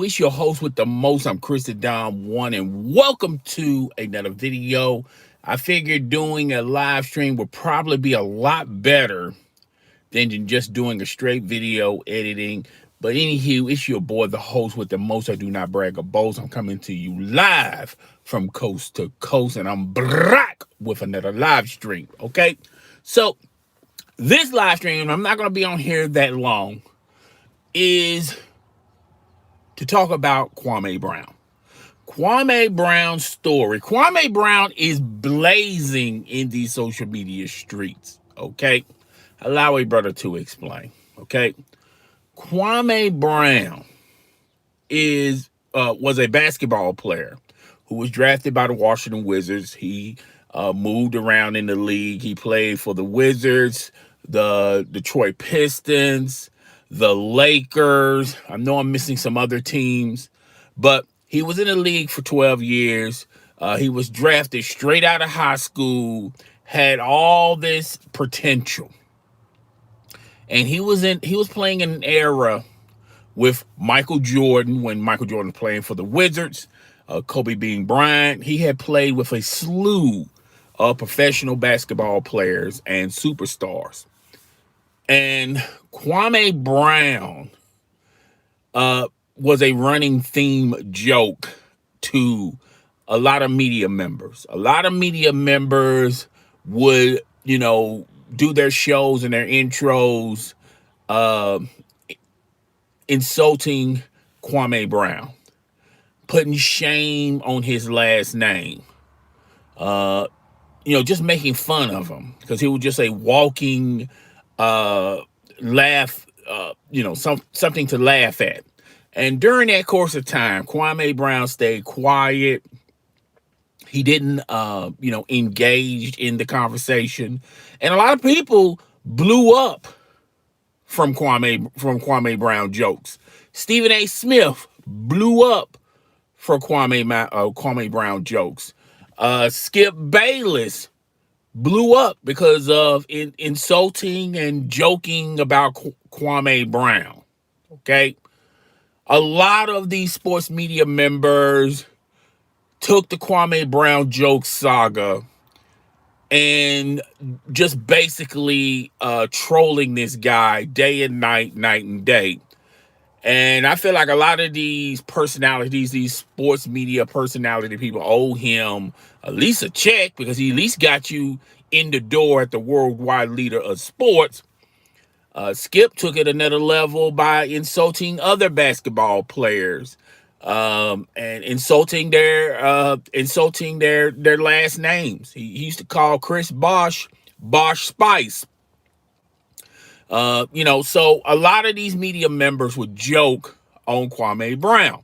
It's your host with the most. I'm Chris the Dom One, and welcome to another video. I figured doing a live stream would probably be a lot better than just doing a straight video editing. But anywho, it's your boy, the host with the most. I do not brag or boast. I'm coming to you live from coast to coast, and I'm back with another live stream. Okay, so this live stream, I'm not going to be on here that long, is to talk about Kwame Brown. Kwame Brown's story. Kwame Brown is blazing in these social media streets. Okay, allow a brother to explain. Okay, Kwame Brown is was a basketball player who was drafted by the Washington Wizards. He moved around in the league. He played for the Wizards, the Detroit Pistons, the Lakers. I know I'm missing some other teams, but he was in the league for 12 years. He was drafted straight out of high school, had all this potential. And he was playing in an era with Michael Jordan, when Michael Jordan was playing for the Wizards, Kobe being Bryant. He had played with a slew of professional basketball players and superstars. And Kwame Brown was a running theme joke to a lot of media members. A lot of media members would, do their shows and their intros insulting Kwame Brown, putting shame on his last name, just making fun of him because he was just a walking laugh, something to laugh at. And during that course of time, Kwame Brown stayed quiet. He didn't, engage in the conversation. And a lot of people blew up from Kwame Brown jokes. Stephen A. Smith blew up for Kwame Brown jokes. Skip Bayless blew up because of insulting and joking about Kwame Brown. Okay, a lot of these sports media members took the Kwame Brown joke saga and just basically trolling this guy day and night and day. And I feel like a lot of these personalities, these sports media personality people, owe him at least a check, because he at least got you in the door at the worldwide leader of sports. Skip took it another level by insulting other basketball players, and insulting their last names. He used to call Chris Bosh Spice. So a lot of these media members would joke on Kwame Brown,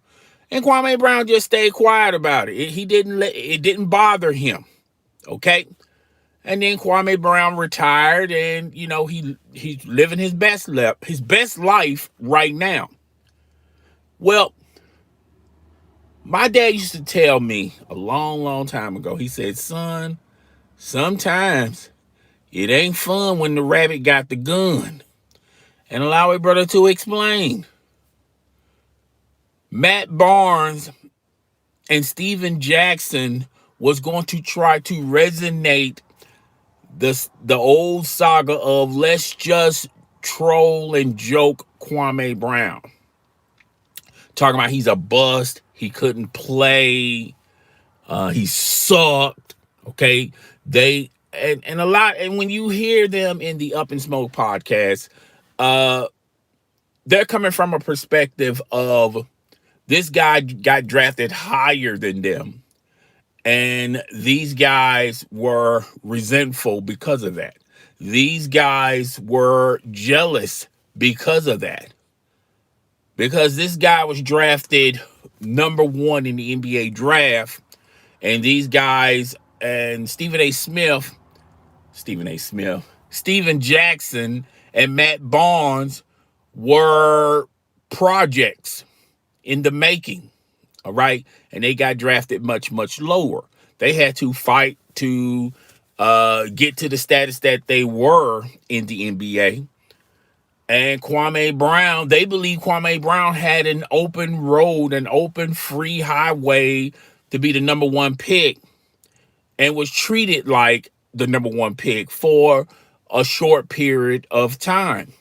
and Kwame Brown just stayed quiet about it. It didn't bother him. Okay. And then Kwame Brown retired, and he's living his best life right now. Well, my dad used to tell me a long time ago. He said, "Son, sometimes it ain't fun when the rabbit got the gun." And allow a brother to explain. Matt Barnes and Steven Jackson was going to try to resonate the old saga of let's just troll and joke Kwame Brown. Talking about he's a bust, he couldn't play, he sucked. Okay. And a lot, and when you hear them in the Up in Smoke podcast, they're coming from a perspective of this guy got drafted higher than them. And these guys were resentful because of that. These guys were jealous because of that. Because this guy was drafted number 1 in the NBA draft. And these guys and Steven Jackson and Matt Barnes were projects in the making. All right. And they got drafted much lower. They had to fight to get to the status that they were in the NBA. And Kwame Brown, they believe Kwame Brown had an open road, an open free highway to be the number one pick, and was treated like the number one pick for a short period of time.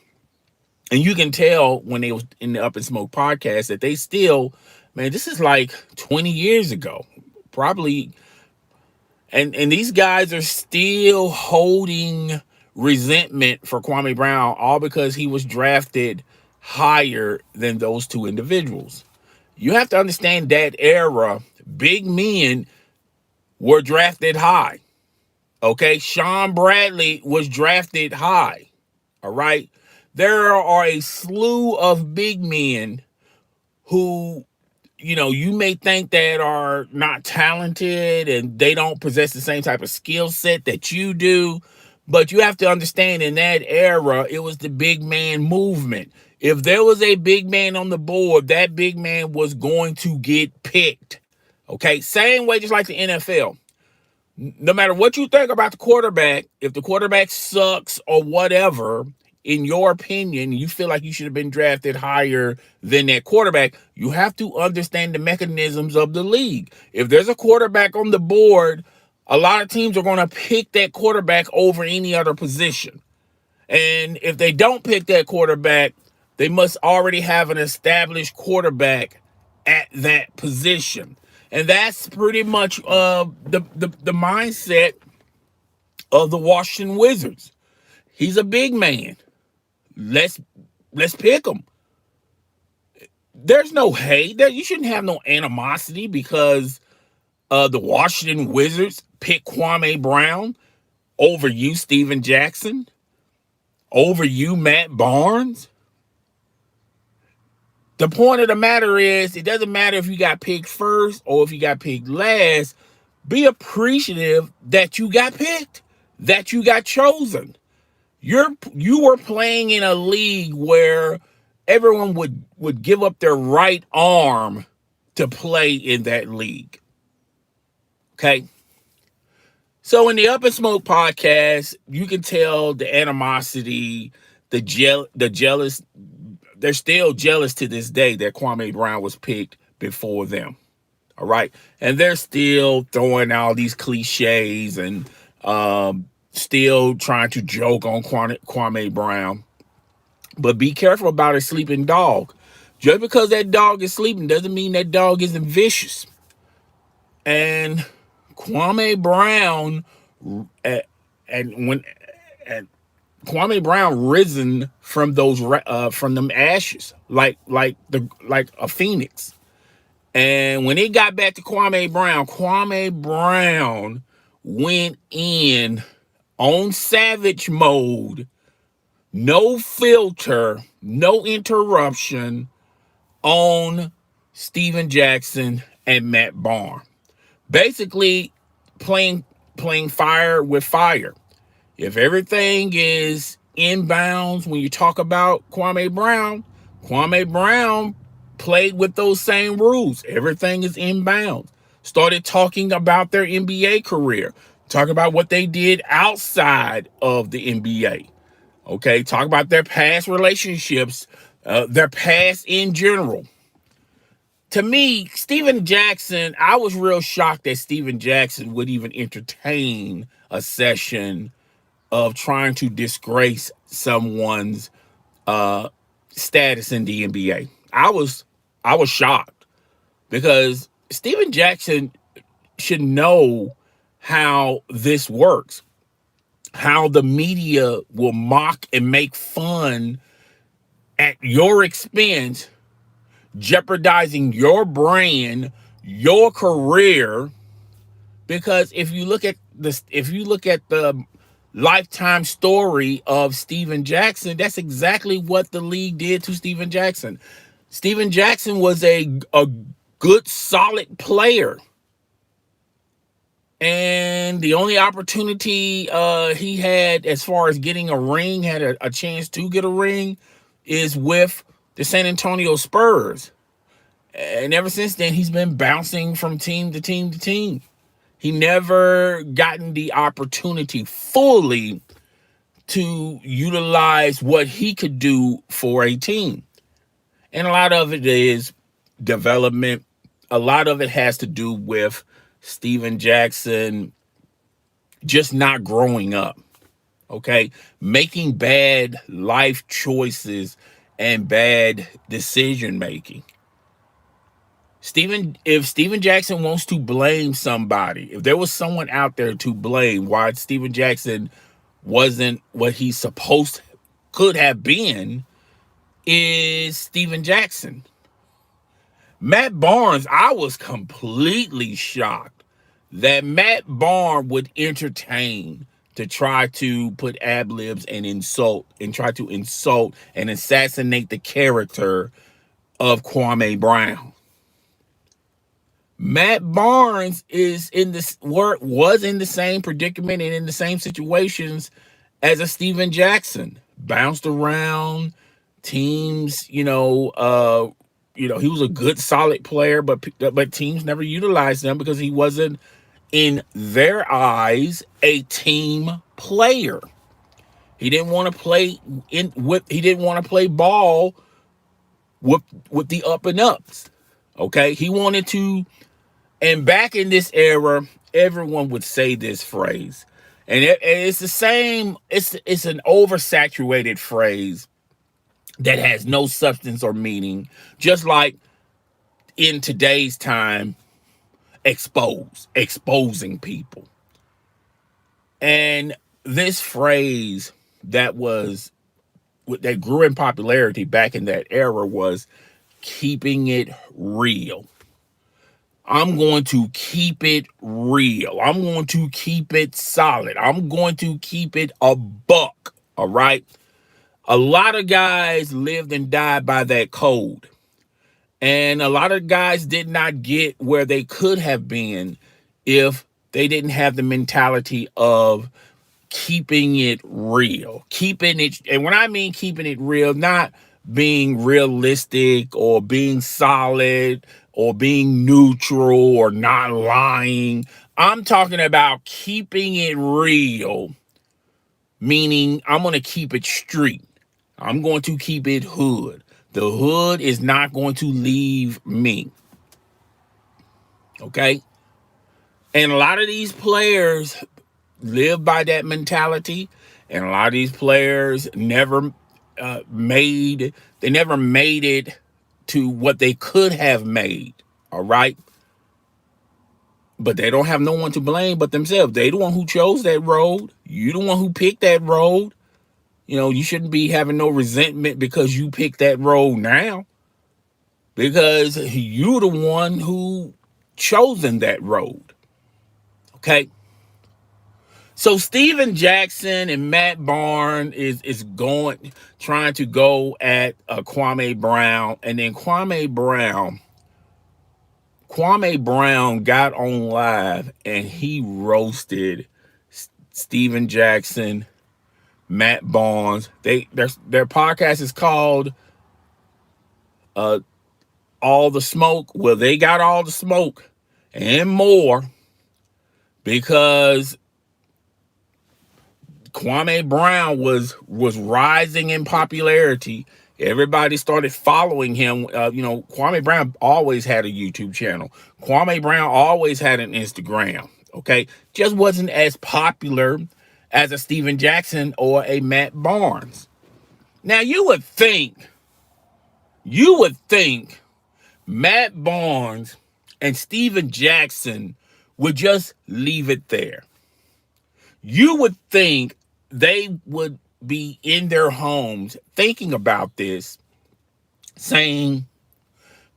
And you can tell when they was in the Up and Smoke podcast that they still, man, this is like 20 years ago, probably. And these guys are still holding resentment for Kwame Brown, all because he was drafted higher than those two individuals. You have to understand that era, big men were drafted high. Okay, Sean Bradley was drafted high. All right. There are a slew of big men who, you may think that are not talented and they don't possess the same type of skill set that you do. But you have to understand, in that era, it was the big man movement. If there was a big man on the board, that big man was going to get picked. Okay. Same way, just like the NFL. No matter what you think about the quarterback, if the quarterback sucks or whatever, in your opinion, you feel like you should have been drafted higher than that quarterback, you have to understand the mechanisms of the league. If there's a quarterback on the board, a lot of teams are going to pick that quarterback over any other position. And if they don't pick that quarterback, they must already have an established quarterback at that position. And that's pretty much the mindset of the Washington Wizards. He's a big man. Let's pick him. There's no hate. You shouldn't have no animosity because the Washington Wizards picked Kwame Brown over you, Steven Jackson, over you, Matt Barnes. The point of the matter is, it doesn't matter if you got picked first or if you got picked last. Be appreciative that you got picked, that you got chosen. You were playing in a league where everyone would give up their right arm to play in that league. Okay. So in the Up and Smoke podcast, you can tell the animosity, the jealous. They're still jealous to this day that Kwame Brown was picked before them. All right. And they're still throwing out these cliches and still trying to joke on Kwame Brown. But be careful about a sleeping dog. Just because that dog is sleeping doesn't mean that dog isn't vicious. And Kwame Brown, and Kwame Brown risen from from them ashes like a phoenix. And when it got back to Kwame Brown went in on savage mode, no filter, no interruption on Steven Jackson and Matt Barnes. Basically playing fire with fire. If everything is inbounds when you talk about Kwame Brown played with those same rules. Everything is inbounds. Started talking about their NBA career, talking about what they did outside of the NBA. Okay, talk about their past relationships, their past in general. To me, Steven Jackson, I was real shocked that Steven Jackson would even entertain a session of trying to disgrace someone's status in the NBA. I was shocked because Steven Jackson should know how this works, how the media will mock and make fun at your expense, jeopardizing your brand, your career. Because if you look at the lifetime story of Steven Jackson, that's exactly what the league did to Steven Jackson. Steven Jackson was a good, solid player. And the only opportunity he had as far as getting a ring, had a chance to get a ring, is with the San Antonio Spurs. And ever since then, he's been bouncing from team to team to team. He never gotten the opportunity fully to utilize what he could do for a team. And a lot of it is development. A lot of it has to do with Steven Jackson just not growing up, okay? Making bad life choices and bad decision making. If Steven Jackson wants to blame somebody, if there was someone out there to blame why Steven Jackson wasn't what he supposed could have been, is Steven Jackson. Matt Barnes, I was completely shocked that Matt Barnes would entertain to try to put ad libs and insult and try to insult and assassinate the character of Kwame Brown. Matt Barnes is in this was in the same predicament and in the same situations as a Steven Jackson. Bounced around teams, he was a good solid player, but teams never utilized him because he wasn't, in their eyes, a team player. He didn't want to play he didn't want to play ball with the up and ups. Okay? He wanted to. And back in this era, everyone would say this phrase. And it's the same, it's an oversaturated phrase that has no substance or meaning, just like in today's time, exposing people. And this phrase that grew in popularity back in that era was keeping it real. I'm going to keep it real. I'm going to keep it solid. I'm going to keep it a buck. All right. A lot of guys lived and died by that code. And a lot of guys did not get where they could have been if they didn't have the mentality of keeping it real. And when I mean keeping it real, not being realistic or being solid or being neutral or not lying. I'm talking about keeping it real, meaning I'm going to keep it street. I'm going to keep it hood. The hood is not going to leave me. Okay? And a lot of these players live by that mentality, and a lot of these players never made it to what they could have made. All right? But they don't have no one to blame but themselves. They the one who chose that road. You the one who picked that road. You shouldn't be having no resentment because you picked that road now, because you the one who chosen that road. Okay? So Steven Jackson and Matt Barnes is trying to go at Kwame Brown, and then Kwame Brown got on live and he roasted Steven Jackson, Matt Barnes. Their podcast is called All the Smoke. Well, they got all the smoke and more because Kwame Brown was rising in popularity. Everybody started following him. Kwame Brown always had a YouTube channel. Kwame Brown always had an Instagram. Okay, just wasn't as popular as a Steven Jackson or a Matt Barnes. Now you would think Matt Barnes and Steven Jackson would just leave it there. You would think they would be in their homes thinking about this, saying,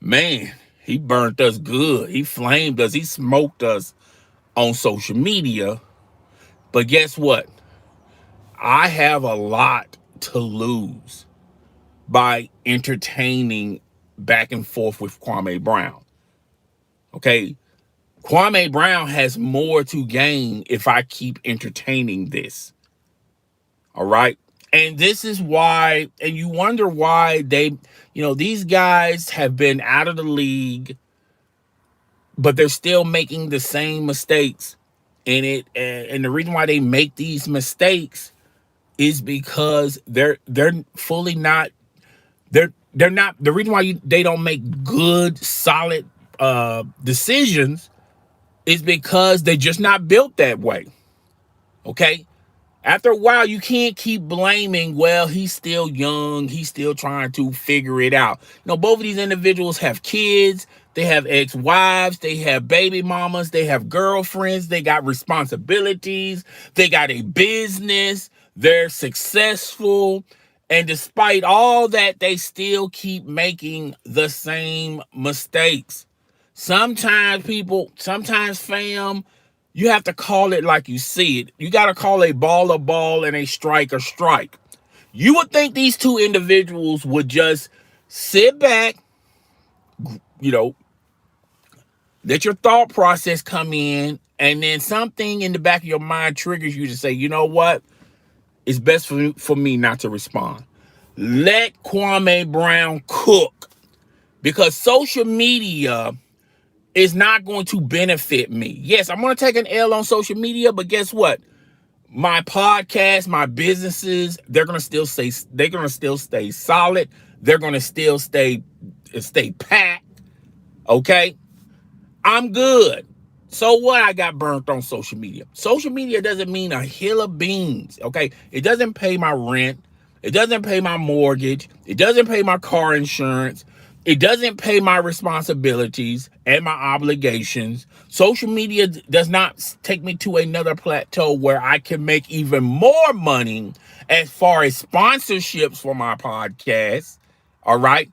man, he burnt us good. He flamed us. He smoked us on social media. But guess what? I have a lot to lose by entertaining back and forth with Kwame Brown. Okay? Kwame Brown has more to gain if I keep entertaining this. All right. And this is why, and you wonder why these guys have been out of the league, but they're still making the same mistakes in it. And the reason why they make these mistakes is because they're fully not they're not the reason why they don't make good solid decisions is because they're just not built that way. Okay, after a while, you can't keep blaming, well, he's still young, he's still trying to figure it out. No, both of these individuals have kids, they have ex-wives, they have baby mamas, they have girlfriends, they got responsibilities, they got a business, they're successful. And despite all that, they still keep making the same mistakes. Sometimes fam, you have to call it like you see it. You got to call a ball and a strike. You would think these two individuals would just sit back, you know, let your thought process come in, and then something in the back of your mind triggers you to say, you know what? It's best for me not to respond. Let Kwame Brown cook, because social media is not going to benefit me. Yes, I'm going to take an L on social media, but guess what? My podcast, my businesses, they're going to still stay solid. They're going to still stay packed. Okay? I'm good. So what? I got burnt on social media. Social media doesn't mean a hill of beans. Okay? It doesn't pay my rent. It doesn't pay my mortgage. It doesn't pay my car insurance. It doesn't pay my responsibilities and my obligations. Social media does not take me to another plateau where I can make even more money as far as sponsorships for my podcast. All right.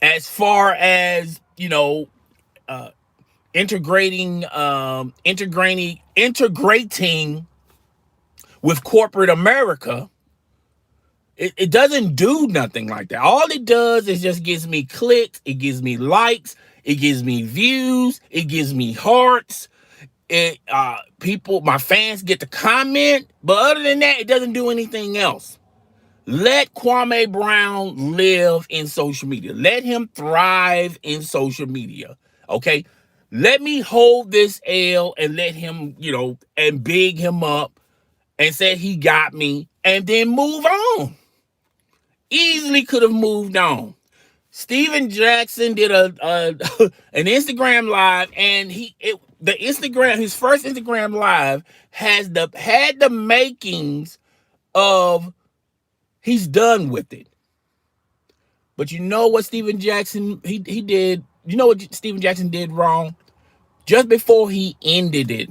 As far as, integrating with corporate America. It doesn't do nothing like that. All it does is just gives me clicks, it gives me likes, it gives me views, it gives me hearts. My fans get to comment, but other than that, it doesn't do anything else. Let Kwame Brown live in social media. Let him thrive in social media. Okay? Let me hold this L and let him, and big him up and say he got me and then move on. Easily could have moved on. Steven Jackson did an Instagram live, and his first Instagram live had the makings of he's done with it. But you know what Steven Jackson he did? You know what Steven Jackson did wrong? Just before he ended it,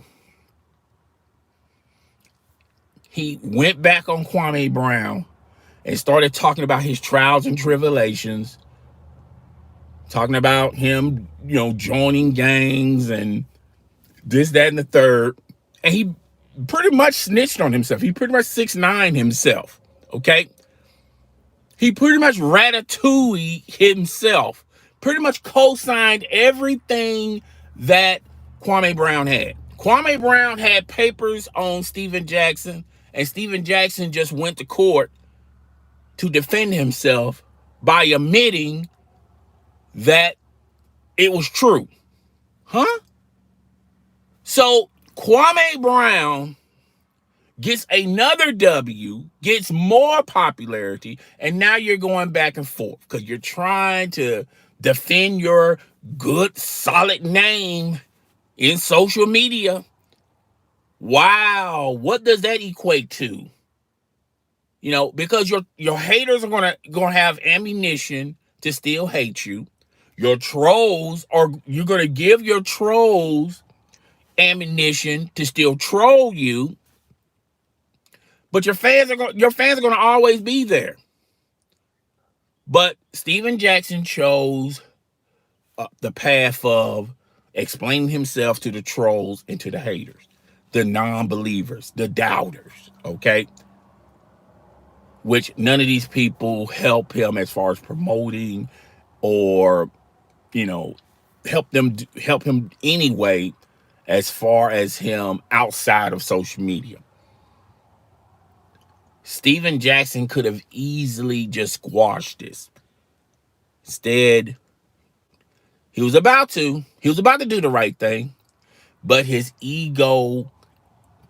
he went back on Kwame Brown and started talking about his trials and tribulations, talking about him, joining gangs and this, that, and the third. And he pretty much snitched on himself. He pretty much 6ix9ine himself. Okay? He pretty much ratatouille himself. Pretty much co-signed everything that Kwame Brown had. Kwame Brown had papers on Steven Jackson, and Steven Jackson just went to court to defend himself by admitting that it was true. Huh? So Kwame Brown gets another W, gets more popularity, and now you're going back and forth because you're trying to defend your good, solid name in social media. Wow, what does that equate to? Because your haters are gonna have ammunition to still hate you. You're gonna give your trolls ammunition to still troll you. But your fans are going to always be there. But Steven Jackson chose the path of explaining himself to the trolls and to the haters, the non-believers, the doubters, okay? Which none of these people help him as far as promoting or, help him anyway as far as him outside of social media. Steven Jackson could have easily just squashed this. Instead, he was about to do the right thing, but his ego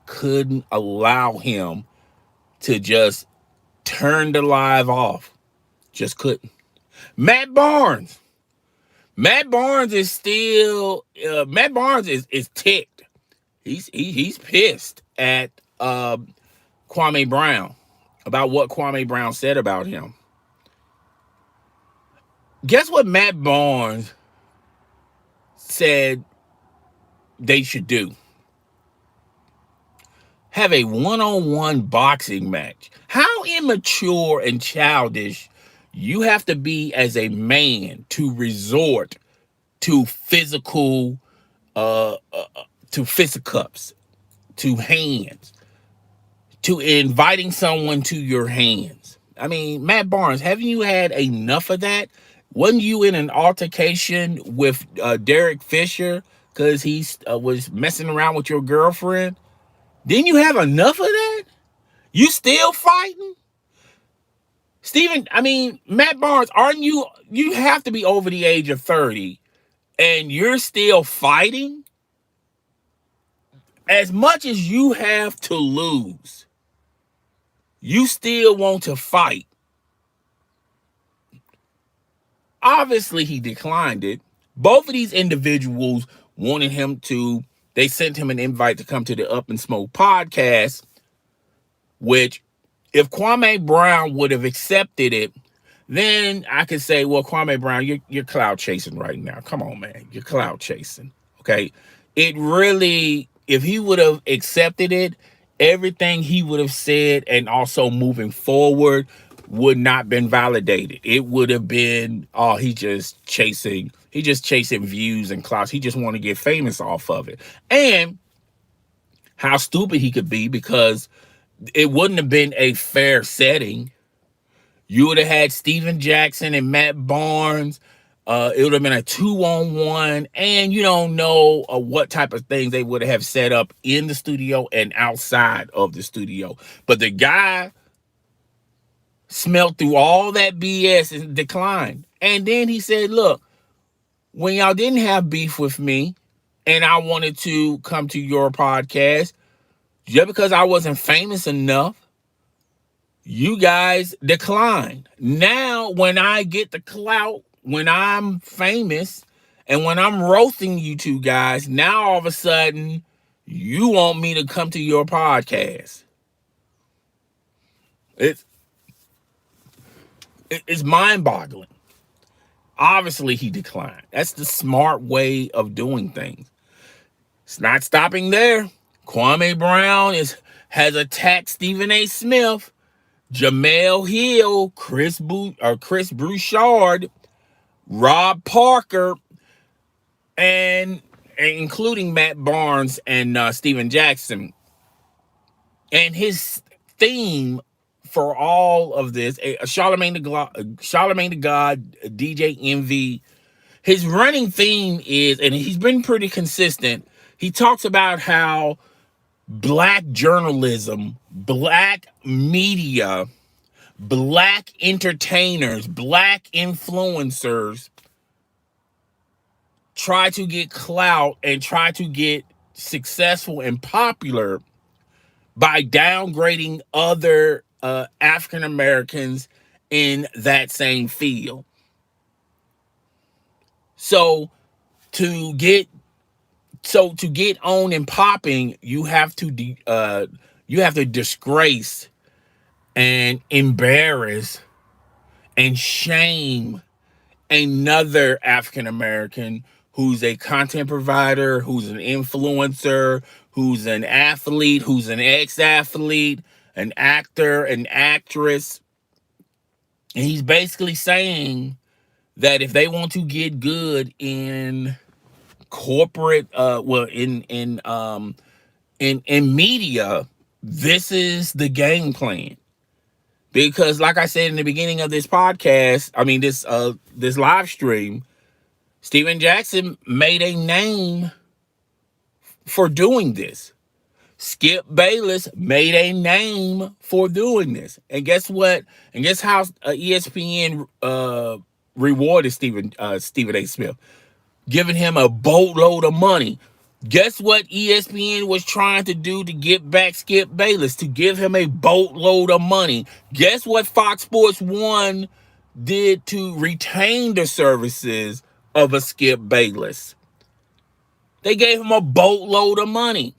couldn't allow him to just turn the live off. Just couldn't. Matt Barnes. Matt Barnes is still Matt Barnes is ticked. He's pissed at Kwame Brown about what Kwame Brown said about him. Guess what Matt Barnes said they should do? Have a one-on-one boxing match. How immature and childish you have to be as a man to resort to physical to fisticuffs, to hands, to inviting someone to your hands. I mean, Matt Barnes, haven't you had enough of that? Wasn't you in an altercation with Derek Fisher because he was messing around with your girlfriend? Didn't you have enough of that? You still fighting? Matt Barnes, you have to be over the age of 30 and you're still fighting? As much as you have to lose, you still want to fight. Obviously, he declined it. Both of these individuals wanted him to, they sent him an invite to come to the Up and Smoke podcast, which if Kwame Brown would have accepted it, then I could say, well, Kwame Brown, you're cloud chasing right now. Come on, man. You're cloud chasing. Okay. It really, if he would have accepted it, everything he would have said and also moving forward would not been validated. It would have been, oh, he just chasing views and clouds. He just want to get famous off of it. And how stupid he could be, because it wouldn't have been a fair setting. You would have had Steven Jackson and Matt Barnes. It would have been a 2-on-1, and you don't know what type of things they would have set up in the studio and outside of the studio. But the guy smelled through all that BS and declined. And then he said, look, when y'all didn't have beef with me and I wanted to come to your podcast, just because I wasn't famous enough, you guys declined. Now, when I get the clout, when I'm famous, and when I'm roasting you two guys, now all of a sudden, you want me to come to your podcast. It's mind-boggling. Obviously, he declined. That's the smart way of doing things. It's not stopping there. Kwame Brown has attacked Stephen A. Smith, Jamel Hill, Chris Broussard, Rob Parker, and including Matt Barnes and Steven Jackson. And his theme for all of this, Charlemagne the God, DJ Envy, his running theme is, and he's been pretty consistent, he talks about how Black journalism, Black media, Black entertainers, Black influencers try to get clout and try to get successful and popular by downgrading other African Americans in that same field. So to get on and popping, you have to disgrace and embarrass and shame another African American who's a content provider, who's an influencer, who's an athlete, who's an ex-athlete, an actor, an actress. And he's basically saying that if they want to get good in corporate, in media, this is the game plan. Because like I said in the beginning of this podcast, this live stream, Steven Jackson made a name for doing this. Skip Bayless made a name for doing this. And guess what? And guess how ESPN rewarded Stephen A. Smith? Giving him a boatload of money. Guess what ESPN was trying to do to get back Skip Bayless, to give him a boatload of money? Guess what Fox Sports 1 did to retain the services of a Skip Bayless? They gave him a boatload of money.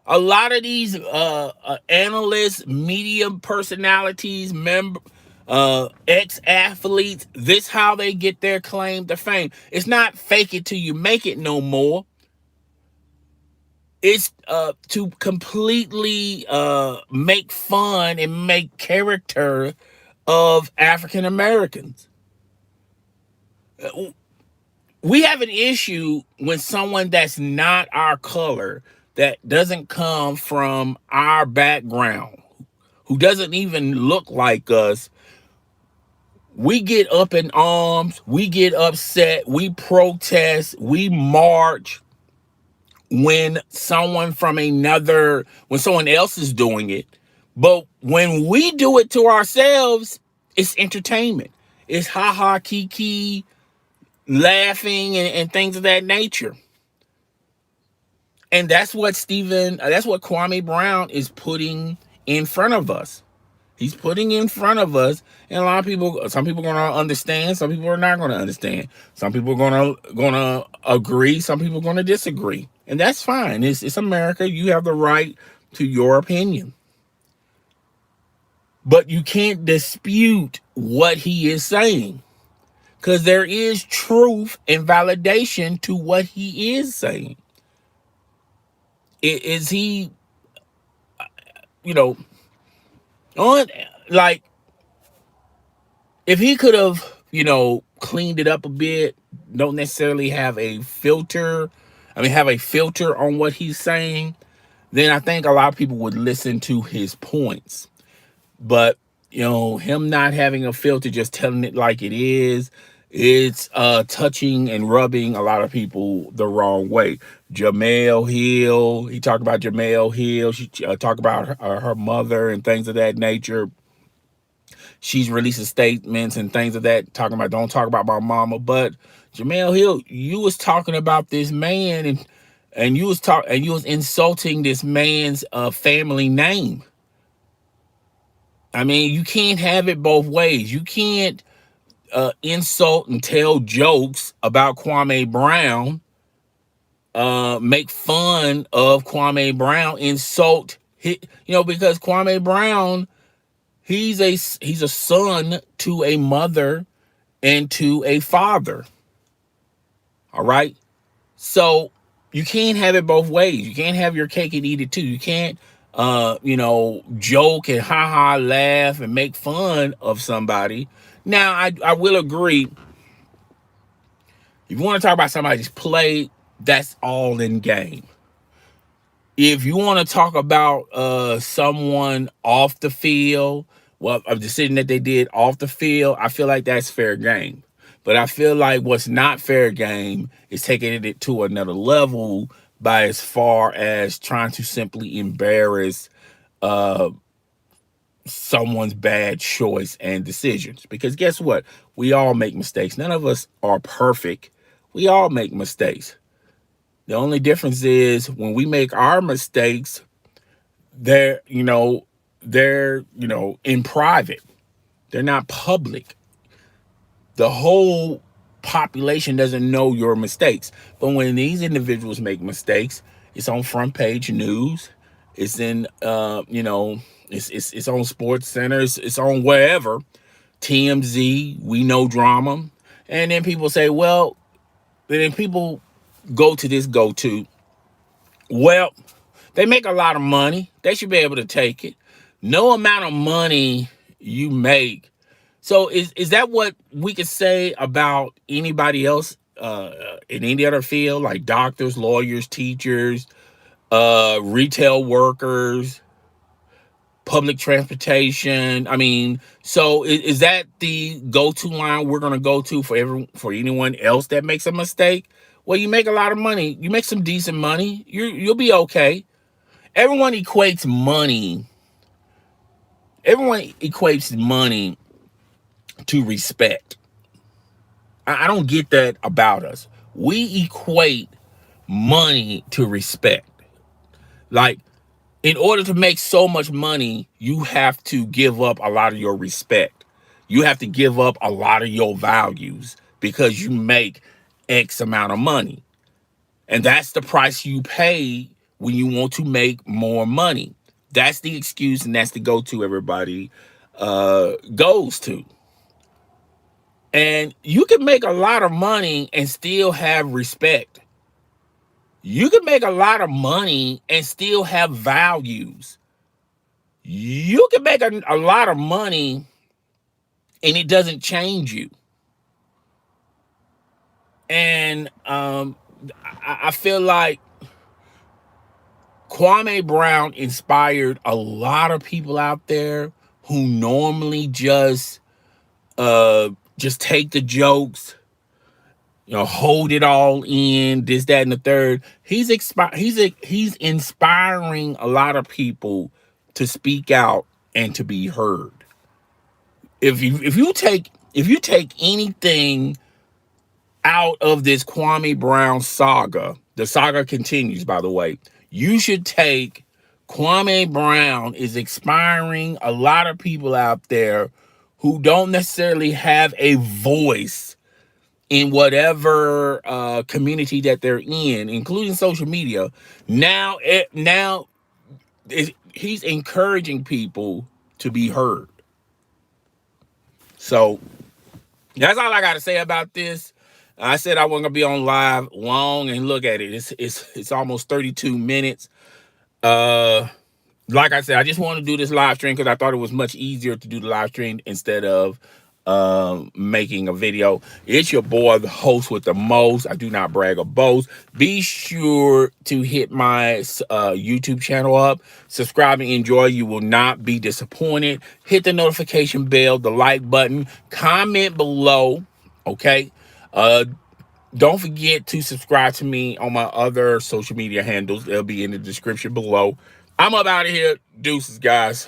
A lot of these analysts, media personalities, ex-athletes, this how they get their claim to fame. It's not fake it till you make it no more. It's to completely make fun and make character of African Americans. We have an issue when someone that's not our color, that doesn't come from our background, who doesn't even look like us, we get up in arms, we get upset, we protest, we march when someone else is doing it. But when we do it to ourselves, it's entertainment. It's ha ha kiki, laughing and things of that nature. And that's what Kwame Brown is putting in front of us. He's putting in front of us, and a lot of people, some people are gonna understand, some people are not gonna understand. Some people are gonna agree, some people are gonna disagree. And that's fine. It's America. You have the right to your opinion. But you can't dispute what he is saying, because there is truth and validation to what he is saying. Is he, you know, on like, if he could have, cleaned it up a bit, don't necessarily have a filter, have a filter on what he's saying, then I think a lot of people would listen to his points. But, him not having a filter, just telling it like it is, it's touching and rubbing a lot of people the wrong way. Jamel Hill, he talked about Jamel Hill. She talked about her mother and things of that nature. She's releasing statements and things of that, talking about, don't talk about my mama. But Jamel Hill, you was talking about this man, and you was insulting this man's family name. You can't have it both ways. You can't insult and tell jokes about Kwame Brown, make fun of Kwame Brown, because Kwame Brown, he's a son to a mother and to a father. All right. So you can't have it both ways. You can't have your cake and eat it too. You can't, joke and ha ha laugh and make fun of somebody. Now, I will agree. If you want to talk about somebody's play, that's all in game. If you want to talk about someone off the field, well, a decision that they did off the field, I feel like that's fair game. But I feel like what's not fair game is taking it to another level by as far as trying to simply embarrass someone's bad choice and decisions. Because guess what? We all make mistakes. None of us are perfect. We all make mistakes. The only difference is when we make our mistakes, they're in private. They're not public. The whole population doesn't know your mistakes. But when these individuals make mistakes, it's on front page news. It's in it's on Sports Center. It's on wherever. TMZ, we know drama. And then people say, well, then people go to this go-to. Well, they make a lot of money. They should be able to take it. No amount of money you make. So is that what we could say about anybody else in any other field, like doctors, lawyers, teachers, retail workers, public transportation? So is that the go-to line we're going to go to for anyone else that makes a mistake? Well, you make a lot of money. You make some decent money. You'll be okay. Everyone equates money. Everyone equates money to respect. I don't get that about us. We equate money to respect. Like, in order to make so much money, you have to give up a lot of your respect. You have to give up a lot of your values because you make X amount of money. And that's the price you pay when you want to make more money. That's the excuse, and that's the go-to everybody goes to. And you can make a lot of money and still have respect. You can make a lot of money and still have values. You can make a lot of money and it doesn't change you. And I feel like Kwame Brown inspired a lot of people out there who normally just take the jokes, hold it all in, this, that, and the third. He's inspiring a lot of people to speak out and to be heard. If you take anything out of this Kwame Brown saga, the saga continues, by the way, you should take Kwame Brown is inspiring a lot of people out there who don't necessarily have a voice in whatever community that they're in, including social media. He's encouraging people to be heard. So that's all I got to say about this. I said I wasn't gonna be on live long, and look at it. It's almost 32 minutes. Like I said, I just want to do this live stream because I thought it was much easier to do the live stream instead of making a video. It's your boy, the host with the most. I do not brag or boast. Be sure to hit my YouTube channel up, subscribe and enjoy. You will not be disappointed. Hit the notification bell, the like button, comment below. Okay. Don't forget to subscribe to me on my other social media handles. They'll be in the description below. I'm up out of here. Deuces, guys.